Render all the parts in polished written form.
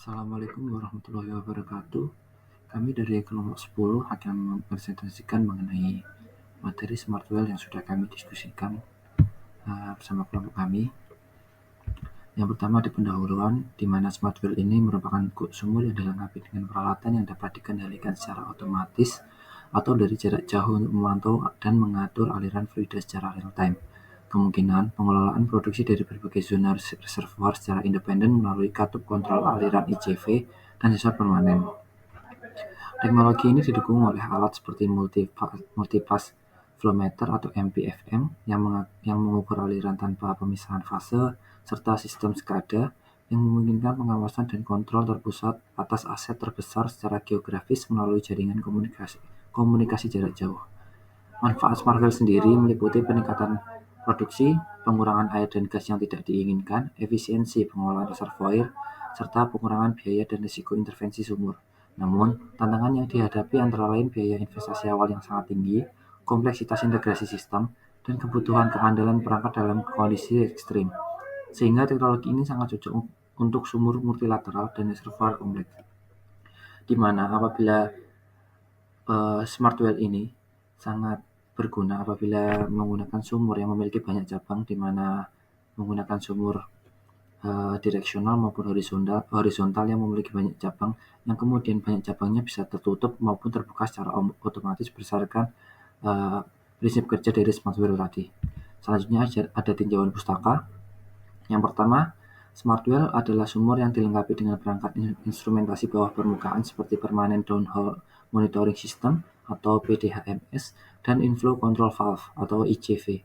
Assalamualaikum warahmatullahi wabarakatuh. Kami dari kelompok 10 akan mempresentasikan mengenai materi Smart Well yang sudah kami diskusikan bersama kelompok kami. Yang pertama di pendahuluan, di mana Smart Well ini merupakan sumur yang dilengkapi dengan peralatan yang dapat dikendalikan secara otomatis atau dari jarak jauh untuk memantau dan mengatur aliran fluida secara real time. Kemungkinan pengelolaan produksi dari berbagai zona reservoir secara independen melalui katup kontrol aliran ICV dan sensor permanen. Teknologi ini didukung oleh alat seperti multipass flow meter atau MPFM yang mengukur aliran tanpa pemisahan fase, serta sistem SCADA yang memungkinkan pengawasan dan kontrol terpusat atas aset terbesar secara geografis melalui jaringan komunikasi jarak jauh. Manfaat Smart Well sendiri meliputi peningkatan produksi, pengurangan air dan gas yang tidak diinginkan, efisiensi pengelolaan reservoir, serta pengurangan biaya dan risiko intervensi sumur. Namun, tantangan yang dihadapi antara lain biaya investasi awal yang sangat tinggi, kompleksitas integrasi sistem, dan kebutuhan keandalan perangkat dalam kondisi ekstrim. Sehingga teknologi ini sangat cocok untuk sumur multilateral dan reservoir kompleks. Di mana apabila Smart Well ini sangat berguna apabila menggunakan sumur yang memiliki banyak cabang, di mana menggunakan sumur direksional maupun horizontal yang memiliki banyak cabang, yang kemudian banyak cabangnya bisa tertutup maupun terbuka secara otomatis berdasarkan prinsip kerja dari Smart Well tadi. Selanjutnya ada tinjauan pustaka. Yang pertama, Smart Well adalah sumur yang dilengkapi dengan perangkat instrumentasi bawah permukaan seperti Permanent Downhole Monitoring System atau PDHMS dan Inflow Control Valve atau ICV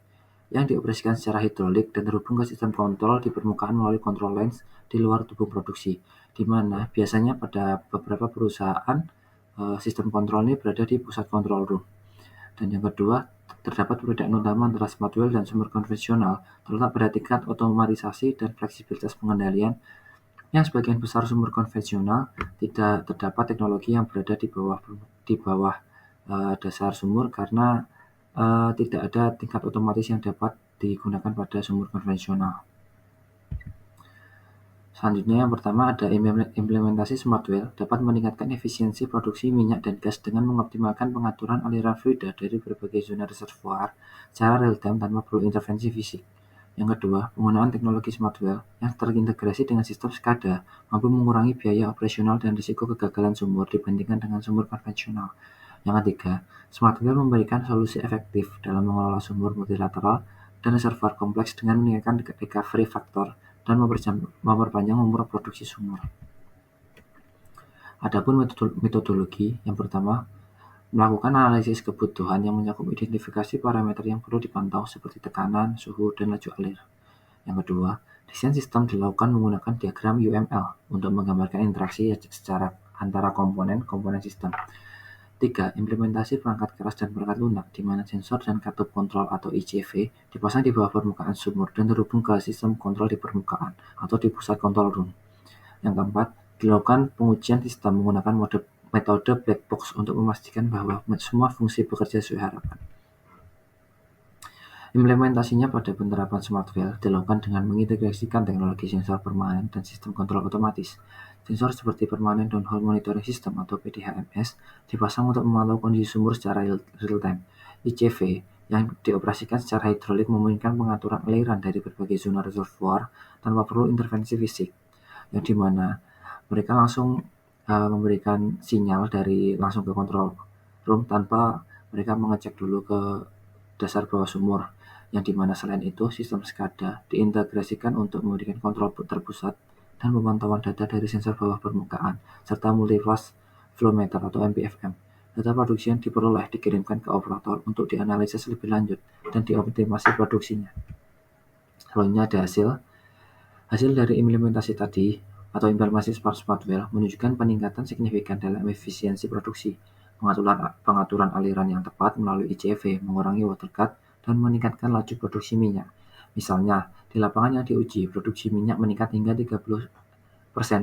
yang dioperasikan secara hidrolik dan terhubung ke sistem kontrol di permukaan melalui control lens di luar tubuh produksi, di mana biasanya pada beberapa perusahaan sistem kontrol ini berada di pusat control room. Dan yang kedua, terdapat perbedaan utama antara Smart Well dan sumur konvensional terletak pada tingkat otomatisasi dan fleksibilitas pengendalian, yang sebagian besar sumur konvensional tidak terdapat teknologi yang berada di bawah dasar sumur karena tidak ada tingkat otomatis yang dapat digunakan pada sumur konvensional. Selanjutnya yang pertama ada implementasi Smart Well dapat meningkatkan efisiensi produksi minyak dan gas dengan mengoptimalkan pengaturan aliran fluida dari berbagai zona reservoir secara real time tanpa perlu intervensi fisik. Yang kedua, penggunaan teknologi Smart Well yang terintegrasi dengan sistem SCADA mampu mengurangi biaya operasional dan risiko kegagalan sumur dibandingkan dengan sumur konvensional. Yang ketiga, Smart Well memberikan solusi efektif dalam mengelola sumur multilateral dan reservoir kompleks dengan meningkatkan recovery factor dan memperpanjang umur produksi sumur. Adapun metodologi, yang pertama, melakukan analisis kebutuhan yang mencakup identifikasi parameter yang perlu dipantau seperti tekanan, suhu, dan laju alir. Yang kedua, desain sistem dilakukan menggunakan diagram UML untuk menggambarkan interaksi secara antara komponen sistem. 3. Implementasi perangkat keras dan perangkat lunak, di mana sensor dan katup kontrol atau ICV dipasang di bawah permukaan sumur dan terhubung ke sistem kontrol di permukaan atau di pusat kontrol room. Yang keempat, dilakukan pengujian sistem menggunakan metode black box untuk memastikan bahwa semua fungsi bekerja sesuai harapan. Implementasinya pada penerapan Smart Well dilakukan dengan mengintegrasikan teknologi sensor permanen dan sistem kontrol otomatis. Sensor seperti Permanent Downhole Monitoring System atau PDHMS dipasang untuk memantau kondisi sumur secara real time. ICV yang dioperasikan secara hidrolik memungkinkan pengaturan aliran dari berbagai zona reservoir tanpa perlu intervensi fisik, yang dimana mereka langsung memberikan sinyal dari langsung ke kontrol room tanpa mereka mengecek dulu ke dasar bawah sumur, yang dimana selain itu sistem SCADA diintegrasikan untuk memberikan kontrol terpusat dan pemantauan data dari sensor bawah permukaan, serta multipass flow meter atau MPFM. Data produksi yang diperoleh dikirimkan ke operator untuk dianalisis lebih lanjut dan dioptimasi produksinya. Selanjutnya ada hasil dari implementasi tadi atau implementasi Smart Well menunjukkan peningkatan signifikan dalam efisiensi produksi, pengaturan aliran yang tepat melalui ICV, mengurangi water cut, dan meningkatkan laju produksi minyak. Misalnya, di lapangan yang diuji, produksi minyak meningkat hingga 30%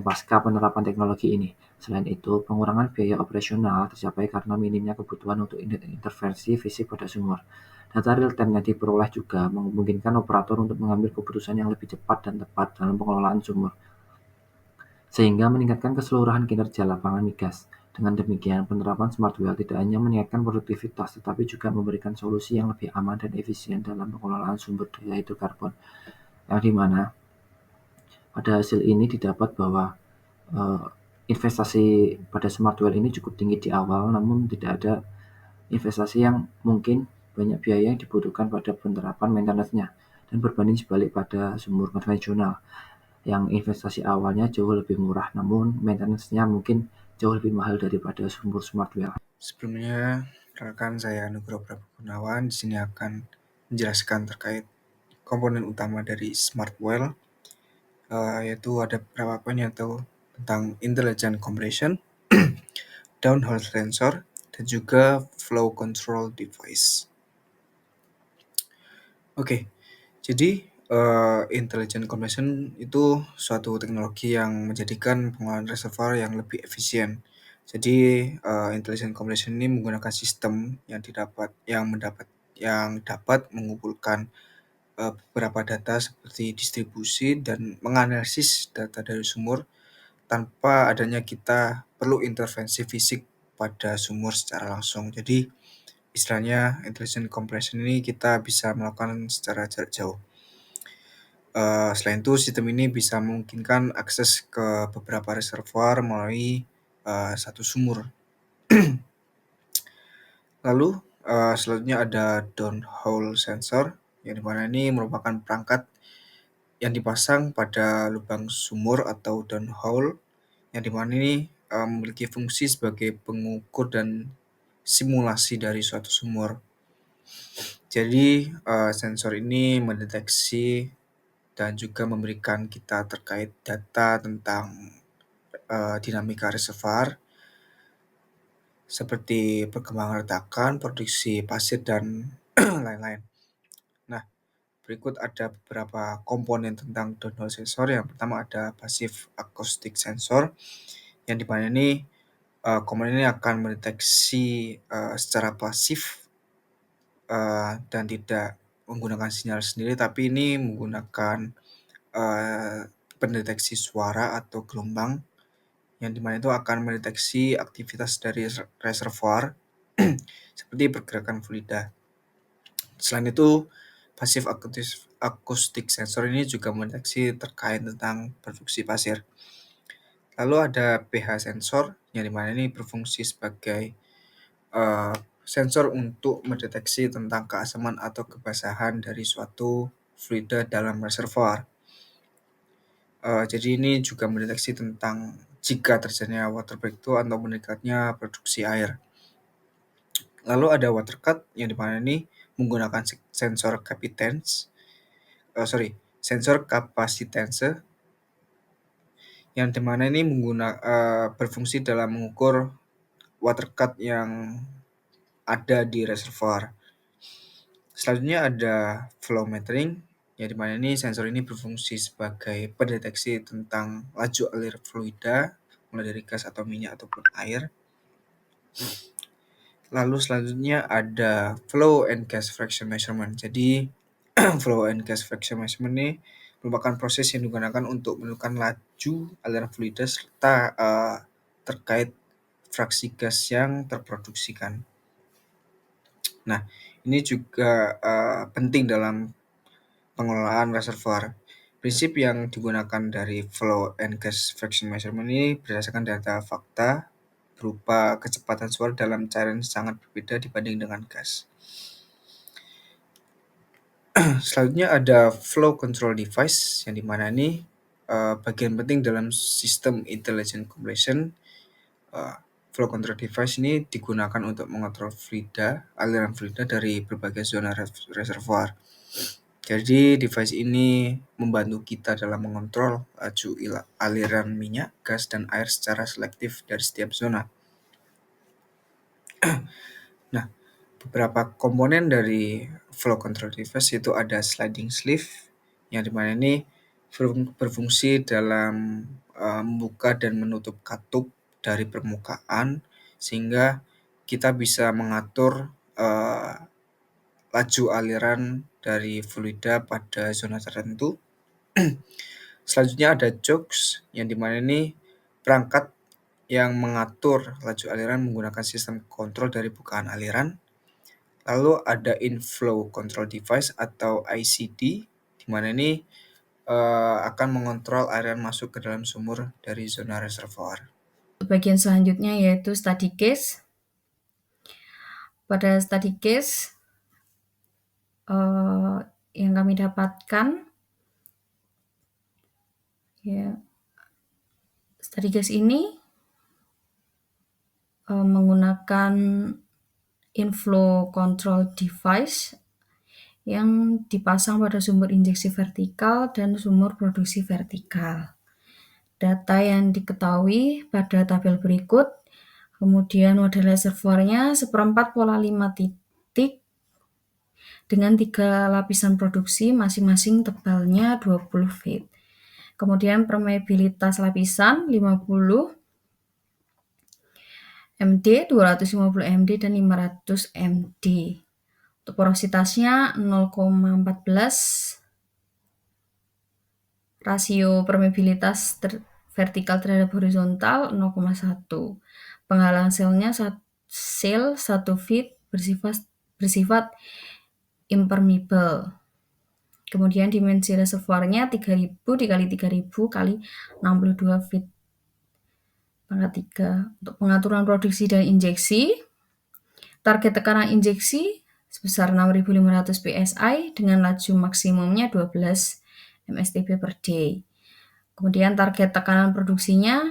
pasca penerapan teknologi ini. Selain itu, pengurangan biaya operasional tercapai karena minimnya kebutuhan untuk intervensi fisik pada sumur. Data real-time yang diperoleh juga memungkinkan operator untuk mengambil keputusan yang lebih cepat dan tepat dalam pengelolaan sumur. sehingga meningkatkan keseluruhan kinerja lapangan migas. Dengan demikian, penerapan Smart Well tidak hanya meningkatkan produktivitas, tetapi juga memberikan solusi yang lebih aman dan efisien dalam pengelolaan sumber daya hidrokarbon, yang dimana pada hasil ini didapat bahwa eh, investasi pada Smart Well ini cukup tinggi di awal, namun tidak ada investasi yang mungkin banyak biaya yang dibutuhkan pada penerapan maintenance-nya, dan berbanding sebalik pada sumur konvensional yang investasi awalnya jauh lebih murah, namun maintenance-nya mungkin jauh lebih mahal daripada sumur Smart Well. Sebelumnya, rekan saya Nugroho Prabu Gunawan di sini akan menjelaskan terkait komponen utama dari Smart Well, yaitu ada beberapa poin yaitu tentang intelligent compression, downhole sensor, dan juga flow control device. Oke, jadi intelligent compression itu suatu teknologi yang menjadikan pengolahan reservoir yang lebih efisien. Jadi intelligent compression ini menggunakan sistem yang dapat mengumpulkan beberapa data seperti distribusi dan menganalisis data dari sumur tanpa adanya kita perlu intervensi fisik pada sumur secara langsung. Jadi istilahnya intelligent compression ini kita bisa melakukan secara jarak jauh. Selain itu, sistem ini bisa memungkinkan akses ke beberapa reservoir melalui satu sumur. Lalu selanjutnya ada downhole sensor, yang dimana ini merupakan perangkat yang dipasang pada lubang sumur atau downhole, yang dimana ini memiliki fungsi sebagai pengukur dan simulasi dari suatu sumur. Jadi sensor ini mendeteksi dan juga memberikan kita terkait data tentang dinamika reservoir seperti perkembangan retakan, produksi pasir, dan lain-lain. Nah, berikut ada beberapa komponen tentang downhole sensor. Yang pertama ada passive acoustic sensor, yang dimana ini komponen ini akan mendeteksi secara pasif dan tidak menggunakan sinyal sendiri, tapi ini menggunakan pendeteksi suara atau gelombang, yang dimana itu akan mendeteksi aktivitas dari reservoir seperti pergerakan fluida. Selain itu, passive acoustic sensor ini juga mendeteksi terkait tentang produksi pasir. Lalu ada pH sensor, yang dimana ini berfungsi sebagai sensor untuk mendeteksi tentang keasaman atau kebasahan dari suatu fluida dalam reservoir. Jadi ini juga mendeteksi tentang jika terjadinya water breakthrough atau meningkatnya produksi air. Lalu ada water cut, yang dimana ini menggunakan sensor kapasitanse, yang dimana ini berfungsi dalam mengukur water cut yang ada di reservoir. Selanjutnya ada flow metering, yang dimana ini sensor ini berfungsi sebagai pendeteksi tentang laju alir fluida, mulai dari gas atau minyak ataupun air. Lalu selanjutnya ada flow and gas fraction measurement. Jadi flow and gas fraction measurement ini merupakan proses yang digunakan untuk menentukan laju aliran fluida serta terkait fraksi gas yang terproduksikan. Nah, ini juga penting dalam pengelolaan reservoir. Prinsip yang digunakan dari flow and gas fraction measurement ini berdasarkan data fakta berupa kecepatan suara dalam cairan sangat berbeda dibanding dengan gas. Selanjutnya ada flow control device, yang dimana ini bagian penting dalam sistem intelligent compression. Flow control device ini digunakan untuk mengontrol aliran fluida dari berbagai zona reservoir. Jadi device ini membantu kita dalam mengontrol laju aliran minyak, gas, dan air secara selektif dari setiap zona. Nah, beberapa komponen dari flow control device itu ada sliding sleeve, yang dimana ini berfungsi dalam membuka dan menutup katup dari permukaan sehingga kita bisa mengatur laju aliran dari fluida pada zona tertentu. Selanjutnya ada chokes, yang dimana ini perangkat yang mengatur laju aliran menggunakan sistem kontrol dari bukaan aliran. Lalu ada inflow control device atau ICD, di mana ini akan mengontrol aliran masuk ke dalam sumur dari zona reservoir. Bagian selanjutnya yaitu study case. Pada study case yang kami dapatkan, ya, study case ini menggunakan inflow control device yang dipasang pada sumur injeksi vertikal dan sumur produksi vertikal. Data yang diketahui pada tabel berikut, kemudian model reservoirnya 1/4 pola 5 titik dengan 3 lapisan produksi masing-masing tebalnya 20 feet. Kemudian permeabilitas lapisan 50 md, 250 md, dan 500 md. Untuk porositasnya 0,14, rasio permeabilitas vertikal terhadap horizontal 0,1. Penghalang selnya sel 1 feet bersifat impermeable. Kemudian dimensi reservoirnya 3000 dikali 3000 kali 62 feet pangkat 3. Untuk pengaturan produksi dan injeksi, target tekanan injeksi sebesar 6.500 psi dengan laju maksimumnya 12 mstp per day. Kemudian target tekanan produksinya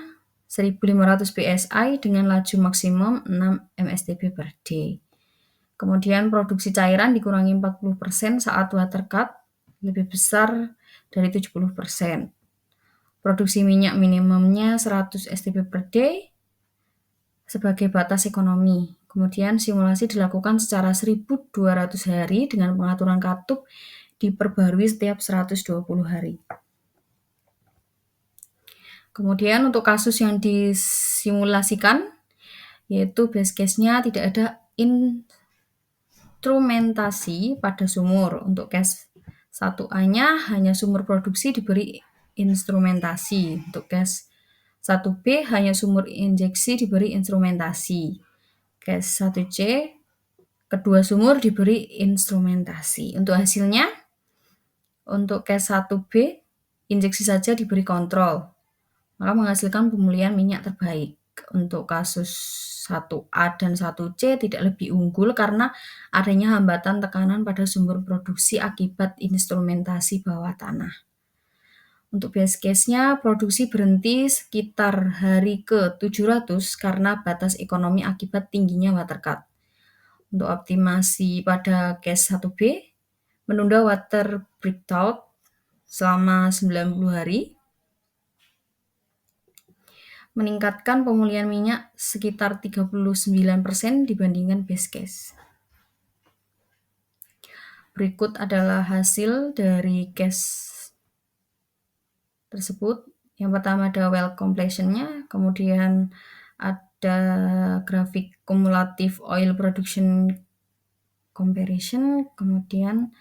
1.500 psi dengan laju maksimum 6 mstp per day. Kemudian produksi cairan dikurangi 40% saat water cut lebih besar dari 70%. Produksi minyak minimumnya 100 stp per day sebagai batas ekonomi. Kemudian simulasi dilakukan secara 1.200 hari dengan pengaturan katup diperbarui setiap 120 hari. Kemudian untuk kasus yang disimulasikan, yaitu base case-nya tidak ada instrumentasi pada sumur. Untuk case 1A-nya hanya sumur produksi diberi instrumentasi. Untuk case 1B hanya sumur injeksi diberi instrumentasi. Case 1C, kedua sumur diberi instrumentasi. Untuk hasilnya, untuk case 1B, injeksi saja diberi kontrol, maka menghasilkan pemulihan minyak terbaik. Untuk kasus 1A dan 1C tidak lebih unggul karena adanya hambatan tekanan pada sumber produksi akibat instrumentasi bawah tanah. Untuk base case-nya, produksi berhenti sekitar hari ke-700 karena batas ekonomi akibat tingginya water cut. Untuk optimasi pada case 1B, menunda water breakthrough selama 90 hari, meningkatkan pemulihan minyak sekitar 39% dibandingkan base case. Berikut adalah hasil dari case tersebut. Yang pertama ada well completion-nya, kemudian ada grafik cumulative oil production comparison, kemudian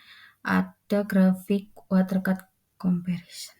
ada grafik water cut comparison.